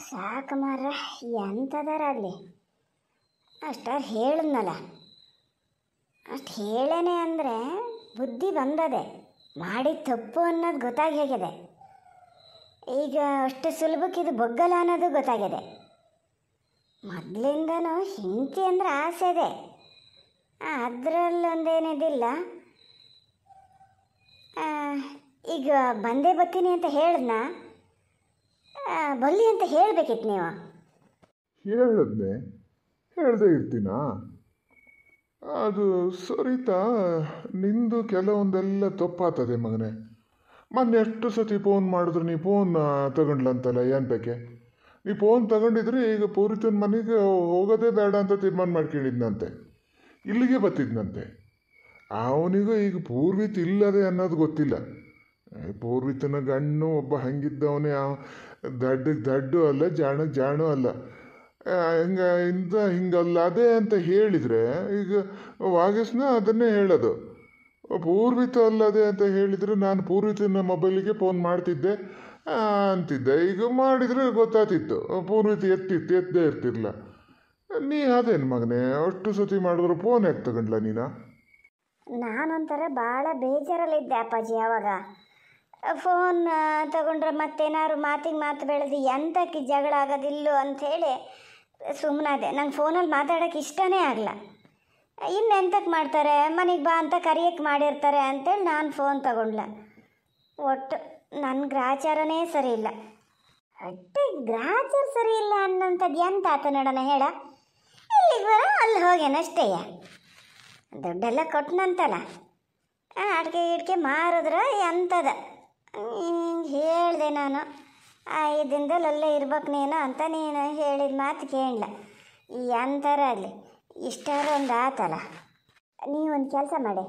ಸಾಕು ಮಾರ, ಎಂಥದಾರಾಗಲಿ ಅಷ್ಟು ಹೇಳಿದ್ನಲ್ಲ, ಅಷ್ಟು ಹೇಳೇನೆ ಅಂದರೆ ಬುದ್ಧಿ ಬಂದದೆ, ಮಾಡಿ ತಪ್ಪು ಅನ್ನೋದು ಗೊತ್ತಾಗಿ ಹೋಗಿದೆ. ಈಗ ಅಷ್ಟು ಸುಲಭಕ್ಕೆ ಇದು ಬೊಗ್ಗಲ್ಲ ಅನ್ನೋದು ಗೊತ್ತಾಗಿದೆ. ಮೊದಲಿಂದನೂ ಹೆಂಡತಿ ಅಂದರೆ ಆಸೆ ಇದೆ, ಅದರಲ್ಲೊಂದೇನಿದಿಲ್ಲ. ಈಗ ಬಂದೇ ಬರ್ತೀನಿ ಅಂತ ಹೇಳಿದ್ನ, ಬಲ್ಲಿ ಅಂತ ಹೇಳಬೇಕಿತ್ತು ನೀವು. ಹೇಳಿದ್ನೆ, ಹೇಳ್ದೆ ಇರ್ತೀನಾ? ಅದು ಸರಿತಾ, ನಿಂದು ಕೆಲವೊಂದೆಲ್ಲ ತಪ್ಪಾಗ್ತದೆ ಮಗನೇ. ಮೊನ್ನೆ ಎಷ್ಟು ಸತಿ ಫೋನ್ ಮಾಡಿದ್ರು ನೀ ಫೋನ್ ತಗೊಂಡ್ಲಂತಲ್ಲ, ಏನು ಬೇಕೆ? ನೀ ಫೋನ್ ತಗೊಂಡಿದ್ರೆ ಈಗ ಪೂರಿತನ ಮನೆಗೆ ಹೋಗೋದೇ ಬೇಡ ಅಂತ ತೀರ್ಮಾನ ಮಾಡ್ಕೊಂಡಿದ್ನಂತೆ, ಇಲ್ಲಿಗೆ ಬರ್ತಿದ್ನಂತೆ. ಅವನಿಗೂ ಈಗ ಪೂರ್ವಿತ್ ಇಲ್ಲದೆ ಅನ್ನೋದು ಗೊತ್ತಿಲ್ಲ. ಪೂರ್ವಿತನ ಗಣ್ಣು ಒಬ್ಬ ಹಂಗಿದ್ದವನೇ, ದಡ್ಡು ಅಲ್ಲ, ಜಾಣು ಅಲ್ಲ. ಹಿಂಗಲ್ಲ ಅದೇ ಅಂತ ಹೇಳಿದರೆ ಈಗ ವಾಗೀಸ್ನ ಅದನ್ನೇ ಹೇಳೋದು. ಪೂರ್ವಿತ ಅಲ್ಲದೆ ಅಂತ ಹೇಳಿದರೆ ನಾನು ಪೂರ್ವಿತನ ಮೊಬೈಲಿಗೆ ಫೋನ್ ಮಾಡ್ತಿದ್ದೆ ಅಂತಿದ್ದೆ. ಈಗ ಮಾಡಿದರೆ ಗೊತ್ತಾಗ್ತಿತ್ತು, ಪೂರ್ವಿತ ಎತ್ತೇ ಇರ್ತಿರ್ಲಿಲ್ಲ. ನೀ ಅದೇನು ಮಗನೇ ಅಷ್ಟು ಸತಿ ಮಾಡಿದ್ರು ಫೋನ್ ಯಾಕೆ ತಗೊಂಡ್ಲ ನೀನು? ನಾನೊಂಥರ ಭಾಳ ಬೇಜಾರಲ್ಲಿದ್ದೆ ಅಪ್ಪಾಜಿ. ಆವಾಗ ಫೋನ್ ತಗೊಂಡ್ರೆ ಮತ್ತೇನಾದ್ರು ಮಾತು ಬೆಳೆದು ಎಂಥಕ್ಕೆ ಜಗಳ ಆಗೋದಿಲ್ಲೋ ಅಂಥೇಳಿ ಸುಮ್ಮನಾದೆ. ನಂಗೆ ಫೋನಲ್ಲಿ ಮಾತಾಡೋಕ್ಕೆ ಇಷ್ಟನೇ ಆಗಲ್ಲ. ಇನ್ನೆಂತಕ್ಕೆ ಮಾಡ್ತಾರೆ, ಮನೆಗೆ ಬಾ ಅಂತ ಕರೆಯೋಕ್ಕೆ ಮಾಡಿರ್ತಾರೆ ಅಂತೇಳಿ ನಾನು ಫೋನ್ ತಗೊಂಡ್ಲ. ಒಟ್ಟು ನನ್ನ ಗ್ರಾಚಾರನೇ ಸರಿ ಇಲ್ಲ. ಒಟ್ಟು ಗ್ರಾಚಾರ ಸರಿ ಇಲ್ಲ ಅನ್ನೋಂಥದ್ದು ಎಂತ ಆತ ನೋಡೋಣ ಹೇಳ. ಇಲ್ಲಿಗೆ ಬರೋ ಅಲ್ಲಿ ಹೋಗೇನಷ್ಟೇಯ, ದುಡ್ಡೆಲ್ಲ ಕೊಟ್ಟನಂತಲ್ಲ, ಅಡಿಕೆ ಮಾರಿದ್ರೆ ಎಂಥದ ಹೇಳಿದೆ ನಾನು. 5 ದಿನದಲ್ಲಿ ಅಲ್ಲೇ ಇರ್ಬೇಕು ನೀನು ಅಂತ ನೀನು ಹೇಳಿದ ಮಾತು ಕೇಳಲ್ಲ. ಎಂಥರ ಅಲ್ಲಿ ಇಷ್ಟಾರ ಒಂದು ಆತಲ್ಲ. ನೀವೊಂದು ಕೆಲಸ ಮಾಡಿ,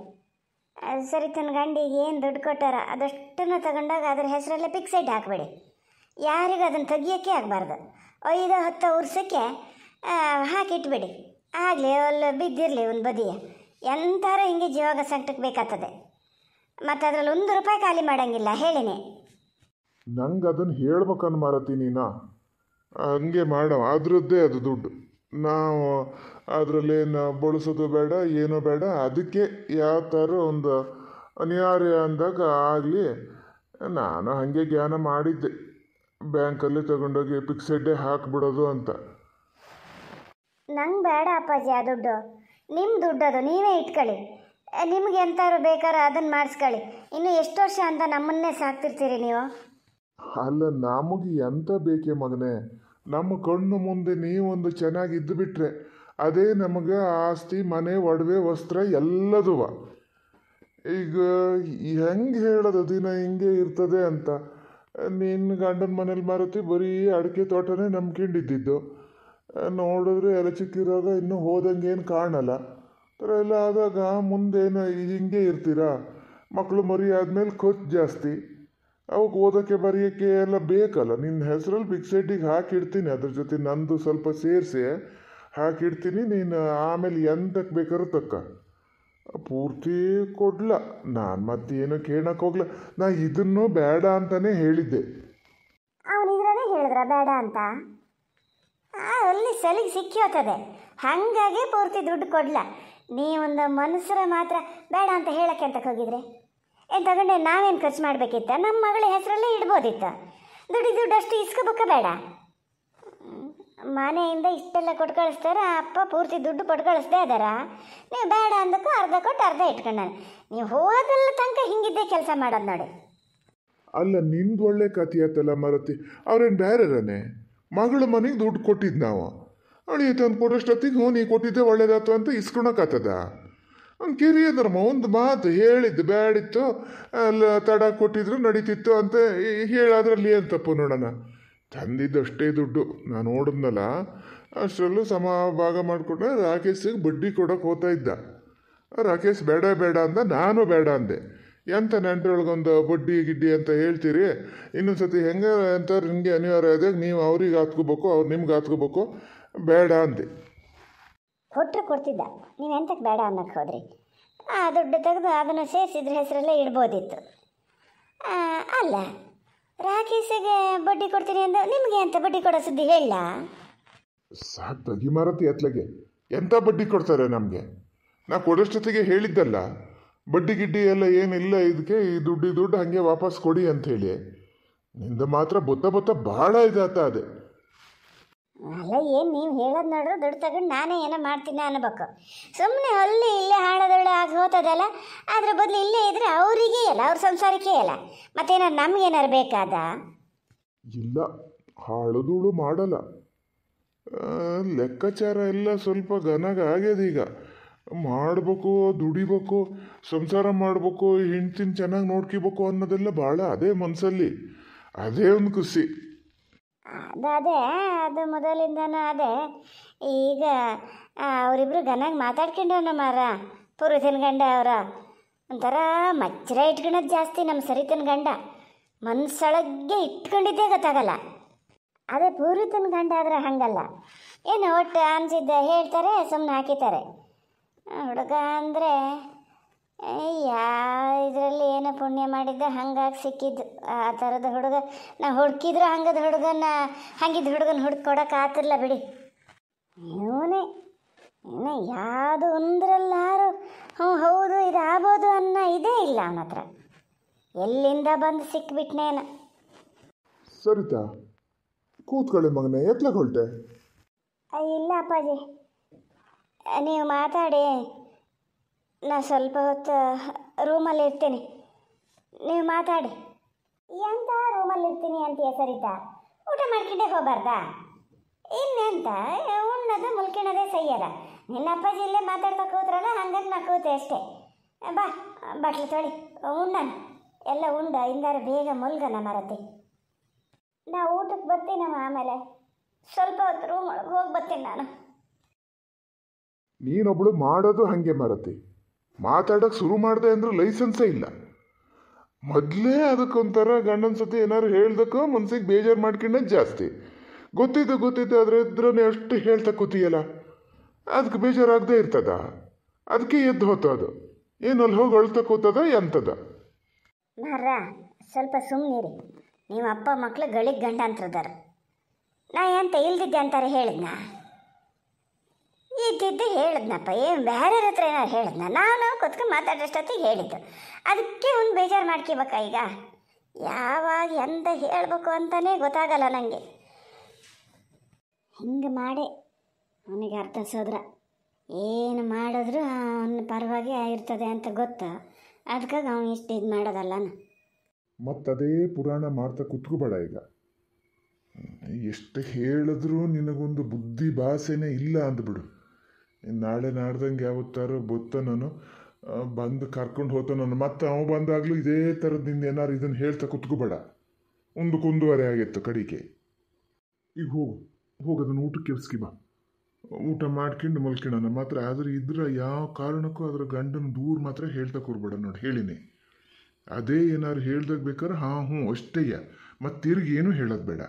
ಸರಿ ತನ್ನ ಗಂಡಿಗೆ ಏನು ದುಡ್ಡು ಕೊಟ್ಟಾರ ಅದಷ್ಟನ್ನು ತಗೊಂಡಾಗ ಅದ್ರ ಹೆಸರಲ್ಲೇ ಫಿಕ್ಸೆಡ್ ಹಾಕಬೇಡಿ. ಯಾರಿಗೂ ಅದನ್ನು ತೆಗಿಯೋಕ್ಕೆ ಆಗಬಾರ್ದು. 5-10 ವರ್ಷಕ್ಕೆ ಹಾಕಿಟ್ಬಿಡಿ. ಆಗಲಿ ಅಲ್ಲಿ ಬಿದ್ದಿರಲಿ ಒಂದು ಬದಿಯ. ಎಂಥಾರ ಹಿಂಗೆ ಜೀವಾಗ ಸಂಕಟಕ್ಕೆ ಬೇಕಾಗ್ತದೆ. ಮತ್ತು ಅದರಲ್ಲಿ 1 ರೂಪಾಯಿ ಖಾಲಿ ಮಾಡೋಂಗಿಲ್ಲ ಹೇಳಿನಿ. ನಂಗೆ ಅದನ್ನು ಹೇಳ್ಬೇಕನ್ನು ಮಾರತಿ ನೀನು. ಹಂಗೆ ಮಾಡೋ ಅದರದ್ದೇ ಅದು ದುಡ್ಡು. ನಾವು ಅದರಲ್ಲೇನು ಬಳಸೋದು ಬೇಡ, ಏನೂ ಬೇಡ. ಅದಕ್ಕೆ ಯಾವ ಥರ ಒಂದು ಅನಿವಾರ್ಯ ಅಂದಾಗ ಆಗಲಿ. ನಾನು ಹಾಗೆ ಜ್ಞಾನ ಮಾಡಿದ್ದೆ, ಬ್ಯಾಂಕಲ್ಲಿ ತಗೊಂಡೋಗಿ ಫಿಕ್ಸೆಡ್ಡೇ ಹಾಕಿಬಿಡೋದು ಅಂತ. ನಂಗೆ ಬೇಡ ಅಪ್ಪಾಜಿ ಆ ದುಡ್ಡು. ನಿಮ್ಮ ದುಡ್ಡು ಅದು, ನೀವೇ ಇಟ್ಕೊಳ್ಳಿ. ನಿಮ್ಗೆ ಎಂಥವ್ರು ಬೇಕಾದ್ರೆ ಅದನ್ನು ಮಾಡಿಸ್ಕೊಳ್ಳಿ. ಇನ್ನು ಎಷ್ಟು ವರ್ಷ ಅಂತ ನಮ್ಮನ್ನೇ ಸಾಕ್ತಿರ್ತೀರಿ ನೀವು? ಅಲ್ಲ, ನಮಗೆ ಎಂತ ಬೇಕೇ ಮಗನೇ? ನಮ್ಮ ಕಣ್ಣು ಮುಂದೆ ನೀವೊಂದು ಚೆನ್ನಾಗಿದ್ದು ಬಿಟ್ರೆ ಅದೇ ನಮಗೆ ಆಸ್ತಿ, ಮನೆ, ಒಡವೆ, ವಸ್ತ್ರ ಎಲ್ಲದೂ. ಈಗ ಹೆಂಗೆ ಹೇಳೋದು, ದಿನ ಹಿಂಗೆ ಇರ್ತದೆ ಅಂತ. ನಿನ್ನ ಗಂಡನ ಮನೇಲಿ ಮಾರುತಿ ಬರೀ ಅಡಿಕೆ ತೋಟನೇ ನಂಬ್ಕೊಂಡಿದ್ದಿದ್ದು. ನೋಡಿದ್ರೆ ಎಲ್ಲ ಚಿಕ್ಕಿರುವಾಗ ಇನ್ನೂ ಹೋದಂಗೇನು ಕಾಣಲ್ಲ. ಥರ ಎಲ್ಲ ಆದಾಗ ಮುಂದೇನು ಹಿಂಗೆ ಇರ್ತೀರಾ? ಮಕ್ಕಳು ಮರಿ ಆದಮೇಲೆ ಖರ್ಚು ಜಾಸ್ತಿ, ಅವಕ್ಕೆ ಓದೋಕ್ಕೆ ಬರೆಯೋಕ್ಕೆ ಎಲ್ಲ ಬೇಕಲ್ಲ. ನಿನ್ನ ಹೆಸರಲ್ಲಿ ಫಿಕ್ಸೆಡ್ಡಿಗೆ ಹಾಕಿಡ್ತೀನಿ, ಅದ್ರ ಜೊತೆ ನಂದು ಸ್ವಲ್ಪ ಸೇರಿಸಿ ಹಾಕಿಡ್ತೀನಿ. ನೀನು ಆಮೇಲೆ ಎಂತಕ್ಕೆ ಬೇಕಾದ್ರೂ ತಕ್ಕ. ಪೂರ್ತಿ ಕೊಡ್ಲ, ನಾನು ಮತ್ತೇನು ಕೇಳಕ್ಕೆ ಹೋಗ್ಲ. ನಾ ಇದನ್ನು ಬೇಡ ಅಂತಲೇ ಹೇಳಿದ್ದೆ. ಅವನಿದ್ರೇ ಹೇಳಿದ್ರ ಬೇಡ ಅಂತ? ಅಲ್ಲಿ ಸಲಿಗೆ ಸಿಕ್ಕಿ ಹೋಗ್ತದೆ. ಹಾಗಾಗಿ ಪೂರ್ತಿ ದುಡ್ಡು ಕೊಡ್ಲ. ನೀವೊಂದು ಮನುಷ್ಯರ ಮಾತ್ರ ಬೇಡ ಅಂತ ಹೇಳಕ್ಕೆ ಅಂತಕ್ಕೆ ಹೋಗಿದ್ರೆ ಏನು ತಗೊಂಡೆ? ನಾವೇನು ಖರ್ಚು ಮಾಡಬೇಕಿತ್ತ? ನಮ್ಮ ಮಗಳ ಹೆಸರಲ್ಲೇ ಇಡ್ಬೋದಿತ್ತ. ದುಡ್ಡು ಅಷ್ಟು ಇಸ್ಕೋಬೇಕ ಬೇಡ? ಮನೆಯಿಂದ ಇಷ್ಟೆಲ್ಲ ಕೊಟ್ಟು ಕಳಿಸ್ತಾರೆ, ಅಪ್ಪ ಪೂರ್ತಿ ದುಡ್ಡು ಕೊಟ್ಟು ಕಳಿಸ್ದೆ ಅದಾರ. ನೀವು ಬೇಡ ಅಂದಕ್ಕೂ ಅರ್ಧ ಕೊಟ್ಟು ಅರ್ಧ ಇಟ್ಕೊಂಡ. ನೀವು ಹೋದಲ್ಲ ತನಕ ಹಿಂಗಿದ್ದೇ ಕೆಲಸ ಮಾಡೋದು ನೋಡಿ. ಅಲ್ಲ, ನಿಂದು ಒಳ್ಳೆ ಕಥೆ ಆಯ್ತಲ್ಲ ಮಾರತಿ. ಅವ್ರೇನು ಬೇರೆರೇ? ಮಗಳ ಮನೆಗೆ ದುಡ್ಡು ಕೊಟ್ಟಿದ್ದು ನಾವು, ಅವಳಿಗೆ ತಂದು ಕೊಡೋಷ್ಟೊತ್ತಿಗೆ ನೀ ಕೊಟ್ಟಿದ್ದೆ ಒಳ್ಳೇದಾಯ್ತು ಅಂತ ಇಸ್ಕೊಳಕ್ಕಾಗ್ತದ? ಅವ್ನು ಕಿರಿಯದ್ರಮ್ಮ ಒಂದು ಮಾತು ಹೇಳಿದ್ದು ಬೇಡಿತ್ತು, ಅಲ್ಲ ತಡ ಕೊಟ್ಟಿದ್ರು ನಡೀತಿತ್ತು ಅಂತ ಹೇಳೋದ್ರಲ್ಲಿ ಏನು ತಪ್ಪು ನೋಡೋಣ. ತಂದಿದ್ದಷ್ಟೇ ದುಡ್ಡು ನಾನು ನೋಡಿದ್ನಲ್ಲ, ಅಷ್ಟರಲ್ಲೂ ಸಮ ಭಾಗ ಮಾಡಿಕೊಂಡ್ರೆ ರಾಕೇಶಿಗೆ ಬಡ್ಡಿ ಕೊಡೋಕೆ ಹೋಗ್ತಾ ಇದ್ದ. ರಾಕೇಶ್ ಬೇಡ ಅಂದ, ನಾನು ಬೇಡ ಅಂದೆ. ಎಂಥ ನೆಂಟರೊಳಗೊಂದು ಬಡ್ಡಿ ಗಿಡ್ಡಿ ಅಂತ ಹೇಳ್ತೀರಿ. ಇನ್ನೊಂದು ಸತಿ ಹೆಂಗೆ ಅಂತಾರೆ, ಹಿಂಗೆ ಅನಿವಾರ್ಯ ಆದಾಗ ನೀವು ಅವ್ರಿಗೆ ಹಾತ್ಕೋಬೇಕು, ಅವ್ರು ನಿಮ್ಗೆ ಹಾತ್ಕೋಬೇಕು. ಬೇಡ ಅಂದೆ. ಕೊಟ್ಟರು ಕೊಡ್ತಿದ್ದ, ನೀವು ಎಂತಕ್ಕೆ ಬೇಡ ಅನ್ನಕ್ಕೆ ಹೋದ್ರಿ? ದುಡ್ಡು ತೆಗೆದು ಅದನ್ನು ಸೇರಿಸಿದ್ರ ಹೆಸರಲ್ಲೇ ಇಡ್ಬೋದಿತ್ತು. ಅಲ್ಲ, ರಾಕೇಶಿಗೆ ಬಡ್ಡಿ ಕೊಡ್ತೀನಿ ಅಂದ, ನಿಮಗೆ ಅಂತ ಬಡ್ಡಿ ಕೊಡೋ ಸುದ್ದಿ ಹೇಳ? ಸಾಕು ತಗಿ ಮಾರತಿ ಎತ್ಲಗೆ, ಎಂಥ ಬಡ್ಡಿ ಕೊಡ್ತಾರೆ ನಮಗೆ? ನಾ ಕೊಡೋಷ್ಟೊತ್ತಿಗೆ ಹೇಳಿದ್ದಲ್ಲ, ಬಡ್ಡಿ ಗಿಡ್ಡಿ ಎಲ್ಲ ಏನಿಲ್ಲ, ಇದಕ್ಕೆ ಈ ದುಡ್ಡು ಹಾಗೆ ವಾಪಸ್ ಕೊಡಿ ಅಂಥೇಳಿ. ನಿಂದ ಮಾತ್ರ ಬೊತ್ತ ಭಾಳ ಇದಾತ ಅದೇ. ಅಲ್ಲ, ಏನು ನೀವು ಹೇಳೋದು ನೋಡ್ರೆ ದುಡ್ಡು ತಗೊಂಡು ನಾನೇ ಏನೋ ಮಾಡ್ತೀನಿ ಅನ್ಬೇಕು. ಸುಮ್ಮನೆ ಅಲ್ಲಿ ಇಲ್ಲೇ ಹಾಳದೊಳ್ಳೆ ಆಗಿ ಹೋಗ್ತದಲ್ಲ, ಅದ್ರ ಬದಲು ಇಲ್ಲೇ ಇದ್ರೆ ಅವರಿಗೆ ಅಲ್ಲ, ಅವ್ರ ಸಂಸಾರಕ್ಕೆ ಅಲ್ಲ, ಮತ್ತೇನಾರು ನಮಗೇನಾರು ಬೇಕಾದ? ಇಲ್ಲ, ಹಾಳುದುಳು ಮಾಡಲ್ಲ. ಲೆಕ್ಕಾಚಾರ ಎಲ್ಲ ಸ್ವಲ್ಪ ಗನಗ ಆಗ್ಯದ. ಈಗ ಮಾಡಬೇಕು, ದುಡಿಬೇಕು, ಸಂಸಾರ ಮಾಡಬೇಕು, ಹೆಂಡ್ತಿನ ಚೆನ್ನಾಗಿ ನೋಡ್ಕೋಬೇಕು ಅನ್ನೋದೆಲ್ಲ ಭಾಳ ಅದೇ ಮನಸ್ಸಲ್ಲಿ. ಅದೇ ಒಂದು ಖುಷಿ. ಅದು ಮೊದಲಿಂದನೂ ಅದೇ. ಈಗ ಅವರಿಬ್ರು ಗನಾಗಿ ಮಾತಾಡ್ಕೊಂಡವನ ಮಾರ, ಪುರುಷನ ಗಂಡ ಅವರ ಒಂಥರ ಮಚ್ಚರ ಇಟ್ಕೊಳ್ಳೋದು ಜಾಸ್ತಿ. ನಮ್ಮ ಸರಿತನ ಗಂಡ ಮನ್ಸೊಳಗೆ ಇಟ್ಕೊಂಡಿದ್ದೇ ಗೊತ್ತಾಗಲ್ಲ. ಅದೇ ಪೂರಿತನ ಗಂಡ ಆದರೆ ಹಾಗಲ್ಲ, ಏನು ಒಟ್ಟು ಅನಿಸಿದ್ದ ಹೇಳ್ತಾರೆ, ಸುಮ್ಮನೆ ಹಾಕಿತಾರೆ. ಹುಡುಗ ಅಂದರೆ ಯಾವ ಇದರಲ್ಲಿ ಏನೋ ಪುಣ್ಯ ಮಾಡಿದ್ದ ಹಂಗಾಗಿ ಸಿಕ್ಕಿದ್ದು ಆ ಥರದ ಹುಡುಗ. ನಾವು ಹುಡುಕಿದ್ರು ಹಂಗಿದ್ದ ಹುಡುಗನ ಹುಡುಕೊಡಕ್ಕೆ ಆತಿರ್ಲ ಬಿಡಿ. ಇವನೇ ಏನೋ ಯಾವುದು ಒಂದ್ರಲ್ಲಾರು ಹೌದು ಇದು ಆಗ್ಬೋದು ಅನ್ನೋ ಇದೇ ಇಲ್ಲ ಅವನ ಹತ್ರ. ಎಲ್ಲಿಂದ ಬಂದು ಸಿಕ್ಬಿಟ್ನೇನು. ಸರಿತಾ, ಕೂತ್ಕೊಳ್ಳಿ ಮಗನೇ, ಎತ್ಲಕ್ಕೆ ಹೊರಟೆ? ಇಲ್ಲ ಅಪ್ಪಾಜಿ, ನೀವು ಮಾತಾಡಿ, ನಾ ಸ್ವಲ್ಪ ಹೊತ್ತು ರೂಮಲ್ಲಿ ಇರ್ತೀನಿ, ನೀವು ಮಾತಾಡಿ. ಎಂತ ರೂಮಲ್ಲಿ ಇರ್ತೀನಿ ಅಂತೀಯ ಸರಿತಾ? ಊಟ ಮಾಡ್ಕೊಂಡೇ ಹೋಗ್ಬಾರ್ದಾ? ಇನ್ನೆಂತ ಉಣ್ಣದು ಮುಲ್ಕಿಣೋದೇ ಸಯ್ಯದ. ನಿನ್ನ ಅಪ್ಪಾಜಿ ಇಲ್ಲೇ ಮಾತಾಡ್ತಾ ಕೂತ್ರಲ್ಲ, ಹಂಗಾಗಿ ನಾ ಕೂತೆ ಅಷ್ಟೇ. ಬಾ ಬಟ್ಲು ತೊಳಿ, ಉಣ್ಣನ ಎಲ್ಲ ಉಂಡ ಇಂದಾರು ಬೇಗ ಮುಲ್ಗನ ಮರತಿ. ನಾ ಊಟಕ್ಕೆ ಬರ್ತೀನಮ್ಮ, ಆಮೇಲೆ ಸ್ವಲ್ಪ ಹೊತ್ತು ರೂಮ್ ಒಳಗೆ ಹೋಗಿ ಬರ್ತೀನಿ ನಾನು. ನೀನೊಬ್ಳು ಮಾಡೋದು ಹಾಗೆ ಮಾರತಿ, ಮಾತಾಡೋಕೆ ಶುರು ಮಾಡಿದೆ ಅಂದ್ರೆ ಲೈಸೆನ್ಸೇ ಇಲ್ಲ. ಮೊದಲೇ ಅದಕ್ಕೊಂಥರ ಗಂಡನ ಸತಿ ಏನಾದ್ರು ಹೇಳ್ದಕ್ಕೋ ಮನ್ಸಿಗೆ ಬೇಜಾರು ಮಾಡ್ಕೊಂಡೇ ಜಾಸ್ತಿ. ಗೊತ್ತಿದ್ದು ಅದ್ರ ಇದ್ರೇ ಅಷ್ಟು ಹೇಳ್ತಾ ಕೂತಿಯಲ್ಲ, ಅದಕ್ಕೆ ಬೇಜಾರಾಗದೇ ಇರ್ತದ. ಅದಕ್ಕೆ ಎದ್ದು ಹೋತದು, ಏನು ಅಲ್ಲಿ ಹೋಗಿ ಅಳ್ತಾ ಕೂತದ ಎಂತದ? ಮಾರ ಸ್ವಲ್ಪ ಸುಮ್ಮನಿರಿ. ನೀವು ಅಪ್ಪ ಮಕ್ಳು ಗಳಿಗೆ ಗಂಡ ಅಂತದಾರ. ನಾ ಎಂತ ಇಲ್ದಿದ್ದೆ ಅಂತಾರೆ ಹೇಳಿದ್ನಾ? ಇದ್ದಿದ್ದೆ ಹೇಳಿದ್ನಪ್ಪ. ಏನು ಬೇರೆಯವ್ರ ಹತ್ರ ಏನಾರು ಹೇಳಿದ್ನ? ನಾನು ಕೂತ್ಕೊಂಡು ಮಾತಾಡೋಷ್ಟೊತ್ತಿಗೆ ಹೇಳಿದ್ದು. ಅದಕ್ಕೆ ಒಂದು ಬೇಜಾರು ಮಾಡ್ಕೋಬೇಕ ಈಗ? ಯಾವಾಗ ಎಂತ ಹೇಳಬೇಕು ಅಂತಲೇ ಗೊತ್ತಾಗಲ್ಲ ನನಗೆ. ಹಿಂಗೆ ಮಾಡಿ ಅವನಿಗೆ ಅರ್ಥ ಸೋದ್ರ ಏನು ಮಾಡಿದ್ರು ಅವನ ಪರವಾಗಿ ಇರ್ತದೆ ಅಂತ ಗೊತ್ತು. ಅದಕ್ಕಾಗಿ ಅವನು ಇಷ್ಟು ಇದು ಮಾಡೋದಲ್ಲ. ಮತ್ತದೇ ಪುರಾಣ ಮಾಡ್ತಾ ಕುತ್ಕೋಬೇಡ ಈಗ. ಎಷ್ಟು ಹೇಳಿದ್ರೂ ನಿನಗೊಂದು ಬುದ್ಧಿ ಭಾಷೆನೇ ಇಲ್ಲ ಅಂದ್ಬಿಡು. ನಾಳೆ ನಾಡ್ದಂಗೆ ಯಾವತ್ತಾರು ನಾನು ಬಂದು ಕರ್ಕೊಂಡು ಹೋತಾನು. ಮತ್ತೆ ಅವ ಬಂದಾಗಲೂ ಇದೇ ಥರದಿಂದ ಏನಾರು ಇದನ್ನು ಹೇಳ್ತಾ ಕುತ್ಕೋಬೇಡ. ಒಂದಕ್ಕೊಂದುವರೆ ಆಗಿತ್ತು ಕಡಿಗೆ. ಈಗ ಹೋಗು ಅದನ್ನು ಊಟಕ್ಕೆ ಎಬ್ಸ್ಕಿ ಬಾ. ಊಟ ಮಾಡ್ಕೊಂಡು ಮಲ್ಕೊಳ್ಳೋಣ ಮಾತ್ರ. ಆದ್ರೆ ಇದ್ರೆ ಯಾವ ಕಾರಣಕ್ಕೂ ಅದ್ರ ಗಂಡನ ದೂರ ಮಾತ್ರ ಹೇಳ್ತಾ ಕೂರ್ಬೇಡ. ನೋಡಿ ಹೇಳಿನಿ, ಅದೇ ಏನಾರು ಹೇಳ್ದಾಗ ಬೇಕಾದ್ರೆ ಹಾಂ ಹ್ಞೂ ಅಷ್ಟೇಯ, ಮತ್ತೆ ತಿರುಗಿ ಏನೂ ಹೇಳೋದು ಬೇಡ.